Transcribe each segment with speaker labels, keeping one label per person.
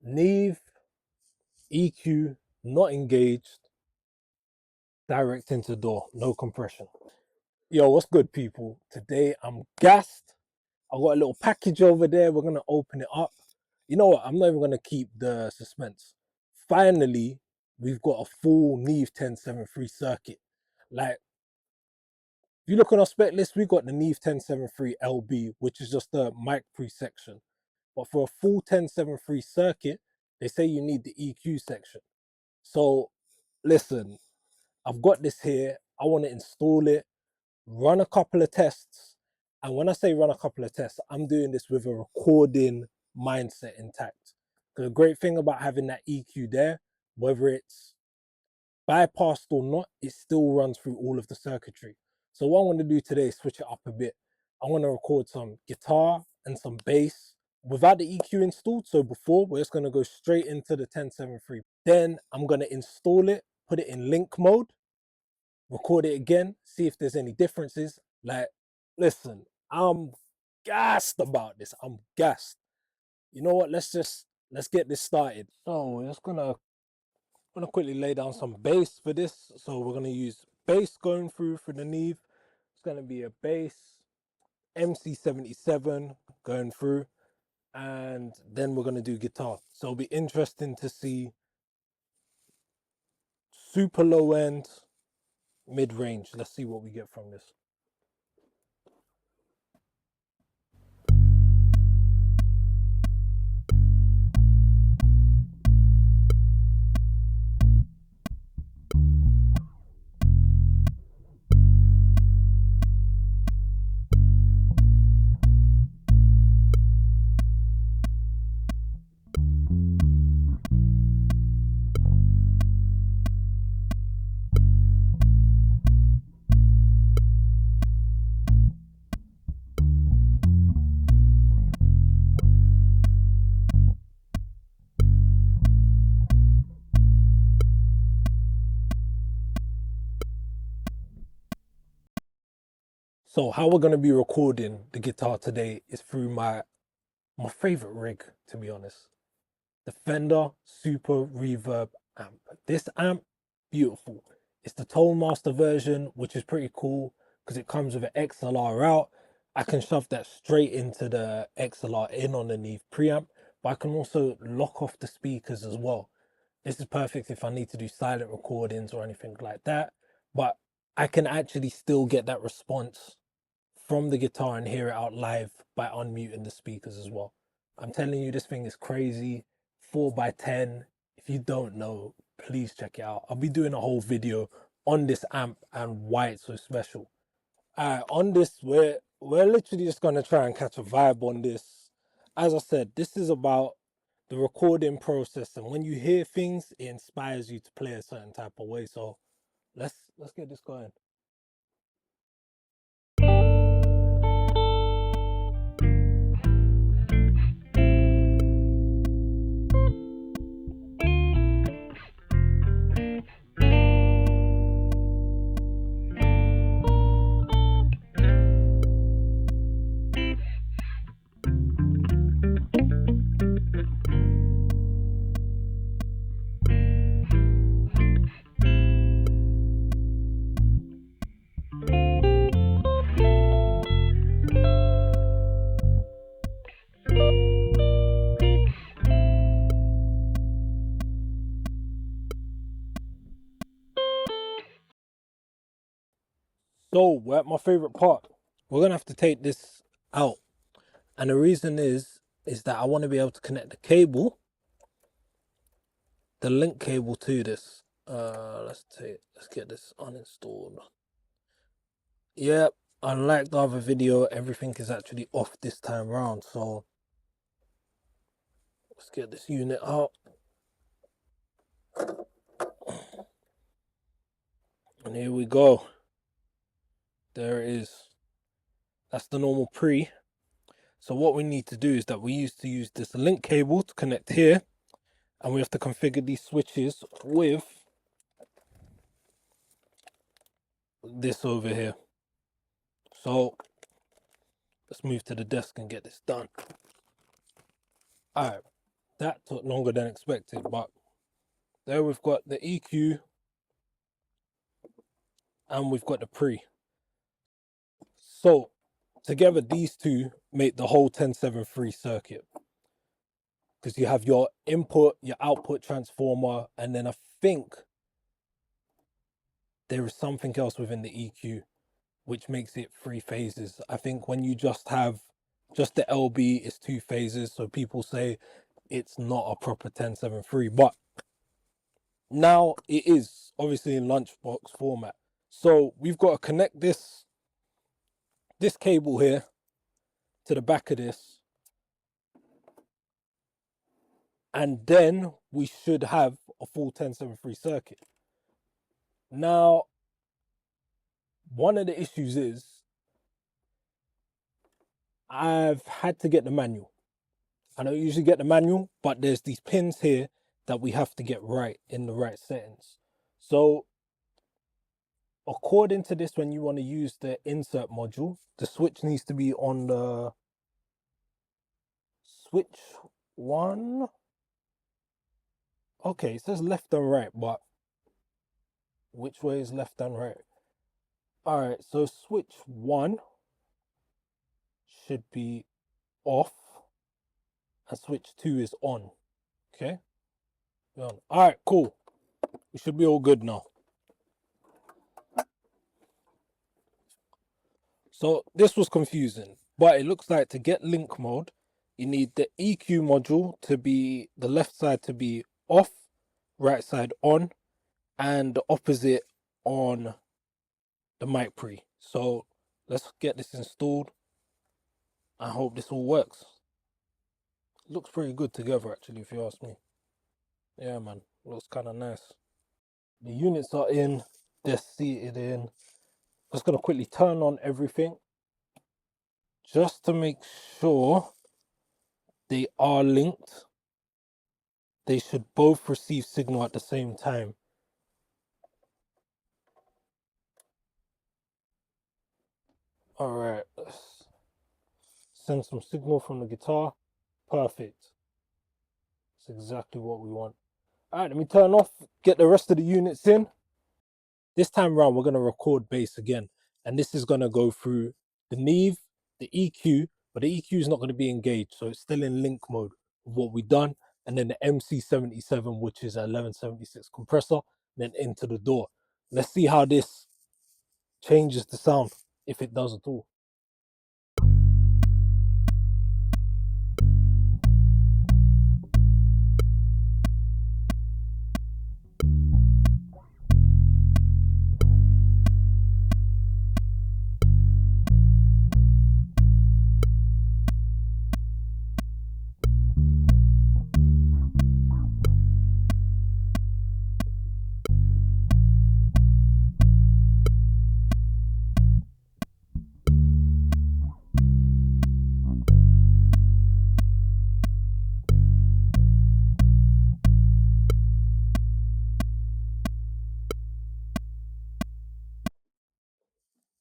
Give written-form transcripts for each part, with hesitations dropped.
Speaker 1: Neve, EQ, not engaged, direct into door, no compression. Yo, what's good, people? Today I'm gassed. I got a little package over there. We're gonna open it up. You know what? I'm not even gonna keep the suspense. Finally, we've got a full Neve 1073 circuit. Like, if you look on our spec list, we got the Neve 1073LB, which is just the mic pre section. But for a full 1073 circuit, they say you need the EQ section. So, listen, I've got this here. I want to install it, run a couple of tests. And when I say run a couple of tests, I'm doing this with a recording mindset intact. The great thing about having that EQ there, whether it's bypassed or not, it still runs through all of the circuitry. So what I'm going to do today is switch it up a bit. I'm going to record some guitar and some bass without the EQ installed. So before, we're just going to go straight into the 1073. Then I'm going to install it, put it in link mode, record it again, see if there's any differences. Like, listen, I'm gassed about this. I'm gassed. You know what? Let's get this started. So we're just gonna quickly lay down some bass for this. So we're gonna use bass going through for the Neve. It's gonna be a bass MC77 going through, and then we're gonna do guitar. So it'll be interesting to see super low end, mid range. Let's see what we get from this. So how we're gonna be recording the guitar today is through my favorite rig, to be honest. The Fender Super Reverb amp. This amp, beautiful. It's the Tone Master version, which is pretty cool because it comes with an XLR out. I can shove that straight into the XLR in on the Neve preamp, but I can also lock off the speakers as well. This is perfect if I need to do silent recordings or anything like that, but I can actually still get that response from the guitar and hear it out live by unmuting the speakers as well. I'm telling you, this thing is crazy. 4x10. If you don't know, please check it out. I'll be doing a whole video on this amp and why it's so special. On this, we're literally just gonna try and catch a vibe on this. As I said, this is about the recording process, and when you hear things, it inspires you to play a certain type of way. So let's get this going. So we're at my favorite part. We're gonna have to take this out, and the reason is that I want to be able to connect the cable, the link cable to this. Let's get this uninstalled. Yep, unlike the other video, everything is actually off this time round. So let's get this unit out. And here we go. There it is. That's the normal pre. So what we need to do is that we used to use this link cable to connect here, and we have to configure these switches with this over here. So let's move to the desk and get this done. All right, That took longer than expected, but there we've got the EQ and we've got the pre. So together these two make the whole 1073 circuit, because you have your input, your output transformer, and then I think there is something else within the EQ which makes it 3 phases. I think when you just have just the LB, it's 2 phases, so people say it's not a proper 1073, but now it is, obviously in lunchbox format. So we've got to connect this cable here to the back of this, and then we should have a full 1073 circuit. Now, one of the issues is I've had to get the manual. I don't usually get the manual, but there's these pins here that we have to get right in the right settings. So according to this, when you want to use the insert module, the switch needs to be on the switch 1. Okay, it says left and right, but which way is left and right? All right, so switch 1 should be off and switch 2 is on. Okay, all right, cool. We should be all good now. So this was confusing, but it looks like to get link mode, you need the EQ module to be, the left side to be off, right side on, and the opposite on the mic pre. So let's get this installed. I hope this all works. Looks pretty good together, actually, if you ask me. Yeah, man, looks kind of nice. The units are in, they're seated in. Just gonna quickly turn on everything just to make sure they are linked. They should both receive signal at the same time. All right, let's send some signal from the guitar. Perfect. That's exactly what we want. All right, let me turn off, get the rest of the units in. This time around, we're going to record bass again. And this is going to go through the Neve, the EQ, but the EQ is not going to be engaged. So it's still in link mode of what we've done. And then the MC77, which is a 1176 compressor, then into the door. Let's see how this changes the sound, if it does at all.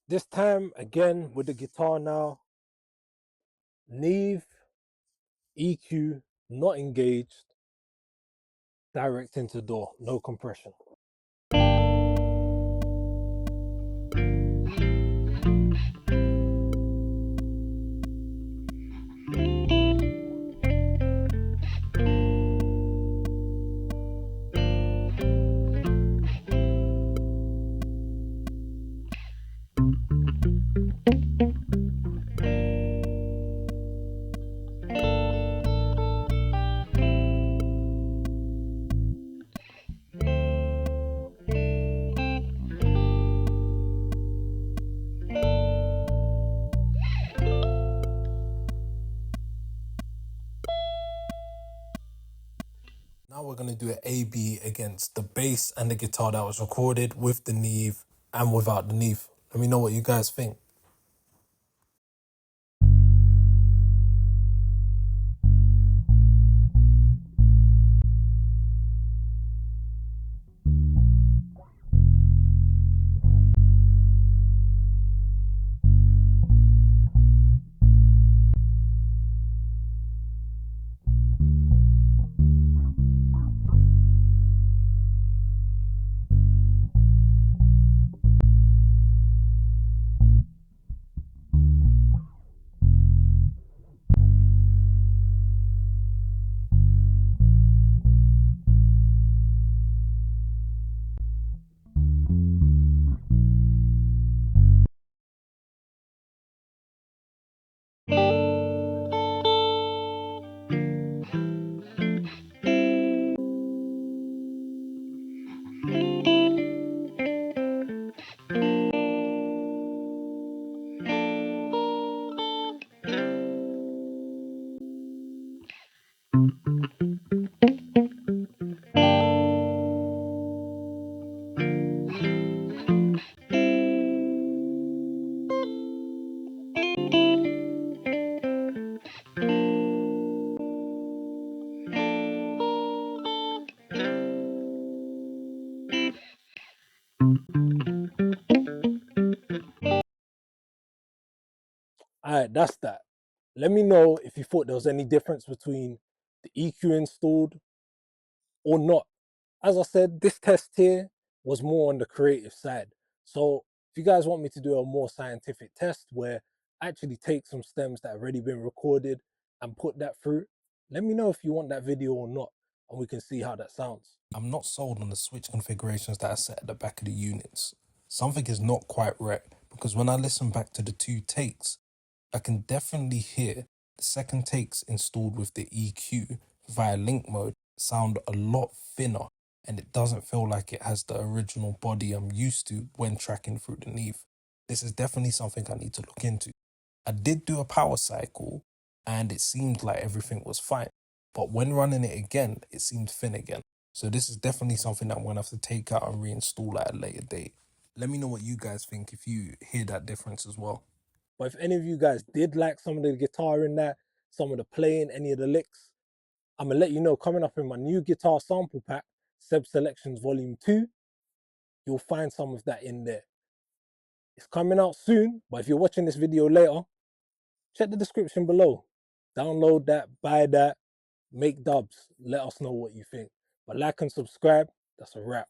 Speaker 1: This time again with the guitar now. Neve, EQ, not engaged, direct into door, no compression. Now we're going to do an A-B against the bass and the guitar that was recorded with the Neve and without the Neve. Let me know what you guys think. Alright, that's that. Let me know if you thought there was any difference between the EQ installed or not. As I said, this test here was more on the creative side. So if you guys want me to do a more scientific test where I actually take some stems that have already been recorded and put that through, let me know if you want that video or not, and we can see how that sounds.
Speaker 2: I'm not sold on the switch configurations that are set at the back of the units. Something is not quite right, because when I listen back to the 2 takes, I can definitely hear the second takes installed with the EQ via link mode sound a lot thinner, and it doesn't feel like it has the original body I'm used to when tracking through the Neve. This is definitely something I need to look into. I did do a power cycle and it seemed like everything was fine, but when running it again, it seemed thin again. So this is definitely something that I'm going to have to take out and reinstall at a later date. Let me know what you guys think if you hear that difference as well.
Speaker 1: But if any of you guys did like some of the guitar in that, some of the playing, any of the licks, I'm gonna let you know coming up in my new guitar sample pack, Seb Selections Volume 2, you'll find some of that in there. It's coming out soon, but if you're watching this video later, check the description below. Download that, buy that, make dubs. Let us know what you think. But like and subscribe, that's a wrap.